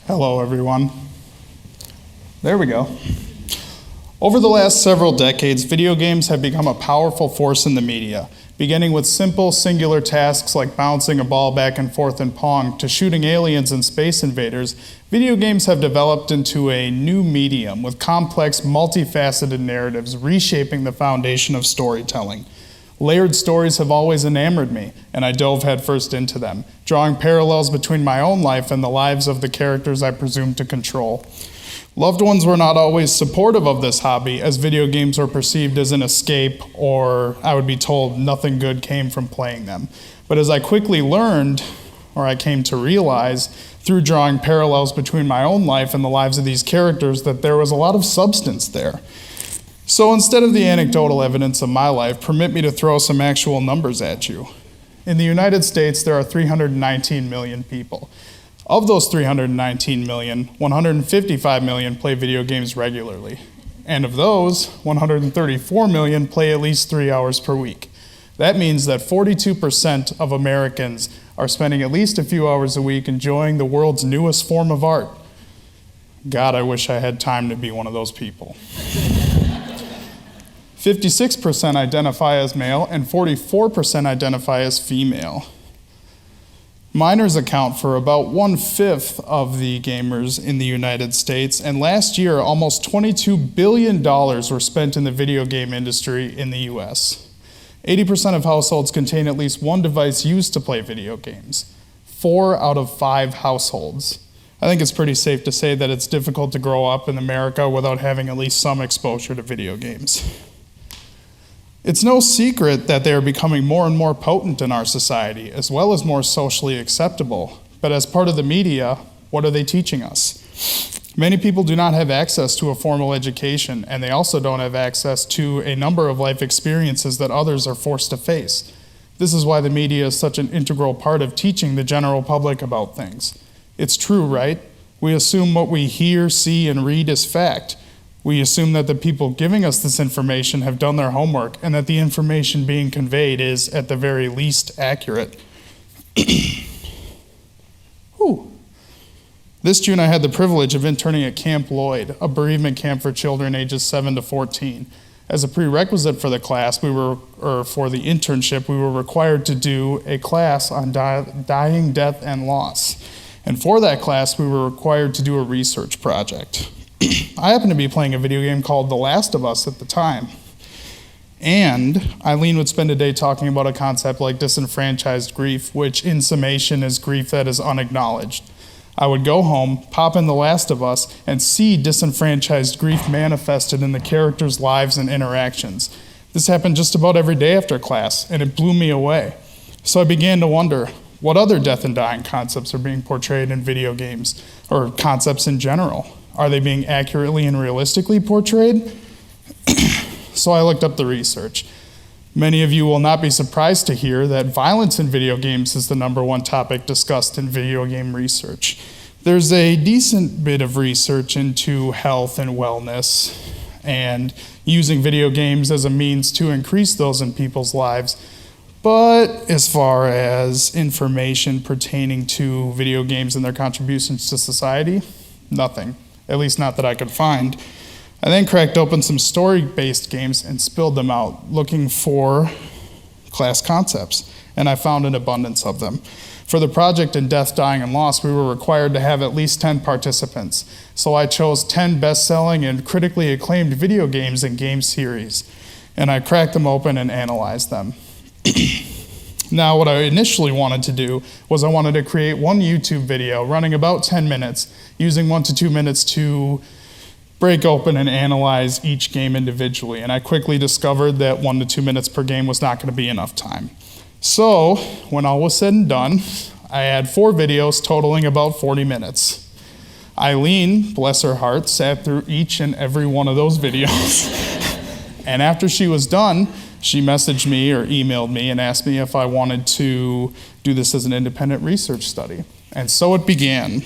Hello, everyone. There we go. Over the last several decades, video games have become a powerful force in the media. Beginning with simple, singular tasks like bouncing a ball back and forth in Pong to shooting aliens and space invaders, video games have developed into a new medium with complex, multifaceted narratives reshaping the foundation of storytelling. Layered stories have always enamored me, and I dove headfirst into them, drawing parallels between my own life and the lives of the characters I presume to control. Loved ones were not always supportive of this hobby, as video games were perceived as an escape, or I would be told nothing good came from playing them. But as I quickly learned, or I came to realize, through drawing parallels between my own life and the lives of these characters, that there was a lot of substance there. So instead of the anecdotal evidence of my life, permit me to throw some actual numbers at you. In the United States, there are 319 million people. Of those 319 million, 155 million play video games regularly. And of those, 134 million play at least 3 hours per week. That means that 42% of Americans are spending at least a few hours a week enjoying the world's newest form of art. God, I wish I had time to be one of those people. 56% identify as male and 44% identify as female. Minors account for about 1/5 of the gamers in the United States, and last year almost $22 billion were spent in the video game industry in the US. 80% of households contain at least one device used to play video games. 4 out of 5 households. I think it's pretty safe to say that it's difficult to grow up in America without having at least some exposure to video games. It's no secret that they are becoming more and more potent in our society, as well as more socially acceptable. But as part of the media, what are they teaching us? Many people do not have access to a formal education, and they also don't have access to a number of life experiences that others are forced to face. This is why the media is such an integral part of teaching the general public about things. It's true, right? We assume what we hear, see, and read is fact. We assume that the people giving us this information have done their homework and that the information being conveyed is, at the very least, accurate. This June, I had the privilege of interning at Camp Lloyd, a bereavement camp for children ages 7 to 14. As a prerequisite for the class, for the internship, we were required to do a class on dying, death, and loss. And for that class, we were required to do a research project. I happened to be playing a video game called The Last of Us at the time. And Eileen would spend a day talking about a concept like disenfranchised grief, which in summation is grief that is unacknowledged. I would go home, pop in The Last of Us, and see disenfranchised grief manifested in the characters' lives and interactions. This happened just about every day after class, and it blew me away. So I began to wonder, what other death and dying concepts are being portrayed in video games, or concepts in general? Are they being accurately and realistically portrayed? So I looked up the research. Many of you will not be surprised to hear that violence in video games is the #1 topic discussed in video game research. There's a decent bit of research into health and wellness and using video games as a means to increase those in people's lives. But as far as information pertaining to video games and their contributions to society, nothing. At least not that I could find. I then cracked open some story-based games and spilled them out, looking for class concepts, and I found an abundance of them. For the project in Death, Dying, and Loss, we were required to have at least 10 participants, so I chose 10 best-selling and critically acclaimed video games and game series, and I cracked them open and analyzed them. Now, what I initially wanted to do was I wanted to create one YouTube video running about 10 minutes, using 1 to 2 minutes to break open and analyze each game individually. And I quickly discovered that 1 to 2 minutes per game was not going to be enough time. So, when all was said and done, I had 4 videos totaling about 40 minutes. Eileen, bless her heart, sat through each and every one of those videos. And after she was done, she messaged me or emailed me and asked me if I wanted to do this as an independent research study. And so it began.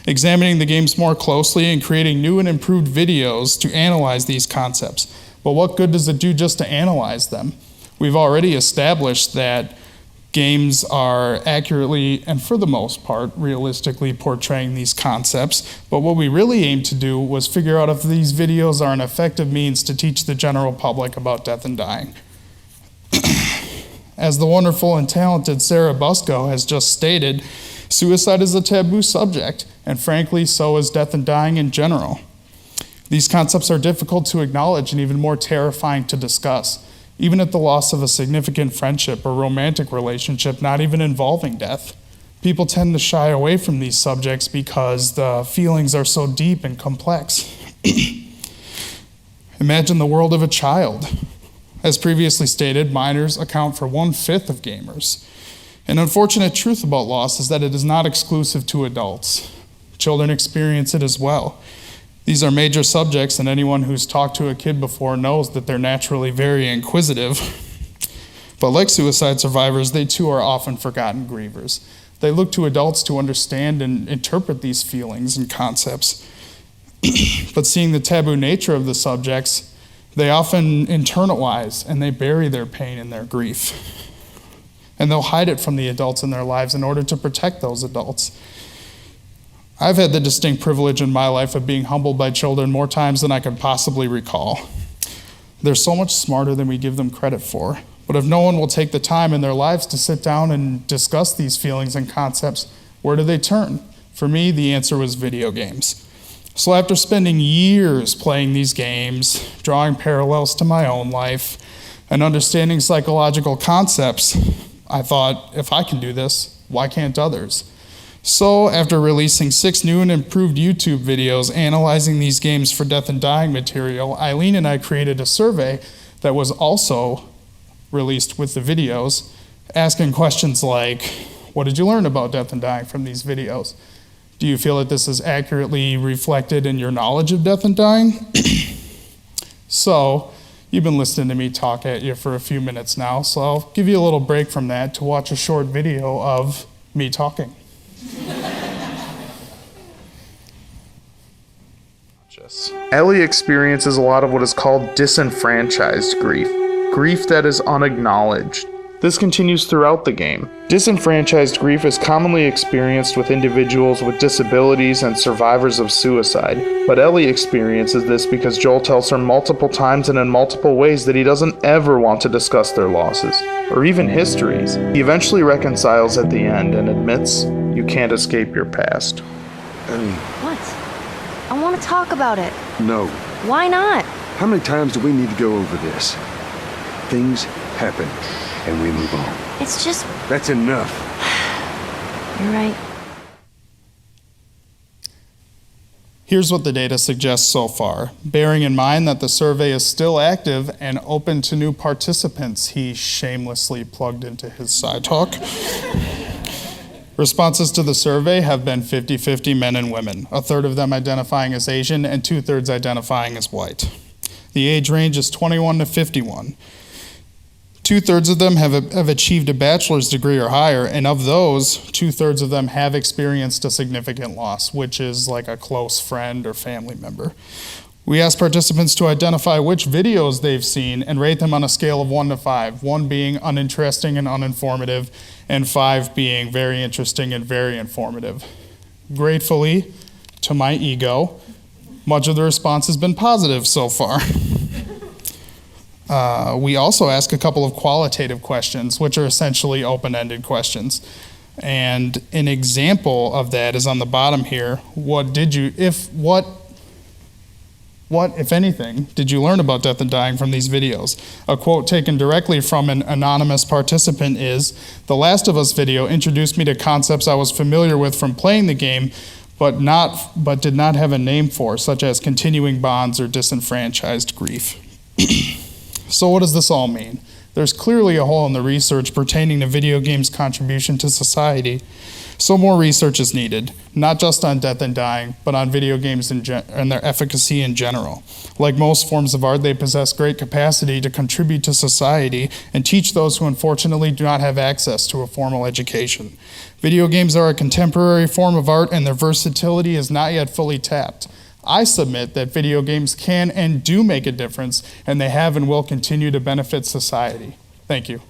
Examining the games more closely and creating new and improved videos to analyze these concepts. But what good does it do just to analyze them? We've already established that Games are accurately and for the most part realistically portraying these concepts, but what we really aimed to do was figure out if these videos are an effective means to teach the general public about death and dying. As the wonderful and talented Sarah Busco has just stated, suicide is a taboo subject, and frankly, so is death and dying in general. These concepts are difficult to acknowledge and even more terrifying to discuss, even at the loss of a significant friendship or romantic relationship not even involving death. People tend to shy away from these subjects because the feelings are so deep and complex. Imagine the world of a child. As previously stated, minors account for 1/5 of gamers. An unfortunate truth about loss is that it is not exclusive to adults. Children experience it as well. These are major subjects, and anyone who's talked to a kid before knows that they're naturally very inquisitive. But like suicide survivors, they too are often forgotten grievers. They look to adults to understand and interpret these feelings and concepts. But seeing the taboo nature of the subjects, they often internalize and they bury their pain and their grief. And they'll hide it from the adults in their lives in order to protect those adults. I've had the distinct privilege in my life of being humbled by children more times than I could possibly recall. They're so much smarter than we give them credit for. But if no one will take the time in their lives to sit down and discuss these feelings and concepts, where do they turn? For me, the answer was video games. So after spending years playing these games, drawing parallels to my own life, and understanding psychological concepts, I thought, if I can do this, why can't others? So after releasing 6 new and improved YouTube videos analyzing these games for death and dying material, Eileen and I created a survey that was also released with the videos, asking questions like, what did you learn about death and dying from these videos? Do you feel that this is accurately reflected in your knowledge of death and dying? So, you've been listening to me talk at you for a few minutes now, so I'll give you a little break from that to watch a short video of me talking. Ellie experiences a lot of what is called disenfranchised grief, grief that is unacknowledged. This continues throughout the game. Disenfranchised grief is commonly experienced with individuals with disabilities and survivors of suicide, but Ellie experiences this because Joel tells her multiple times and in multiple ways that he doesn't ever want to discuss their losses, or even histories. He eventually reconciles at the end and admits, you can't escape your past. Ellie. What? I want to talk about it. No. Why not? How many times do we need to go over this? Things happen, and we move on. It's just... That's enough. You're right. Here's what the data suggests so far, bearing in mind that the survey is still active and open to new participants. He shamelessly plugged into his side talk. Responses to the survey have been 50-50 men and women, 1/3 of them identifying as Asian and 2/3 identifying as white. The age range is 21 to 51. 2/3 of them have achieved a bachelor's degree or higher, and of those, 2/3 of them have experienced a significant loss, which is like a close friend or family member. We asked participants to identify which videos they've seen and rate them on a scale of 1 to 5, 1 being uninteresting and uninformative, and 5 being very interesting and very informative. Gratefully, to my ego, much of the response has been positive so far. We also ask a couple of qualitative questions, which are essentially open-ended questions. And an example of that is on the bottom here. What, if anything, did you learn about death and dying from these videos? A quote taken directly from an anonymous participant is, "The Last of Us video introduced me to concepts I was familiar with from playing the game, but did not have a name for, such as continuing bonds or disenfranchised grief." So what does this all mean? There's clearly a hole in the research pertaining to video games' contribution to society. So more research is needed, not just on death and dying, but on video games and their efficacy in general. Like most forms of art, they possess great capacity to contribute to society and teach those who unfortunately do not have access to a formal education. Video games are a contemporary form of art, and their versatility is not yet fully tapped. I submit that video games can and do make a difference, and they have and will continue to benefit society. Thank you.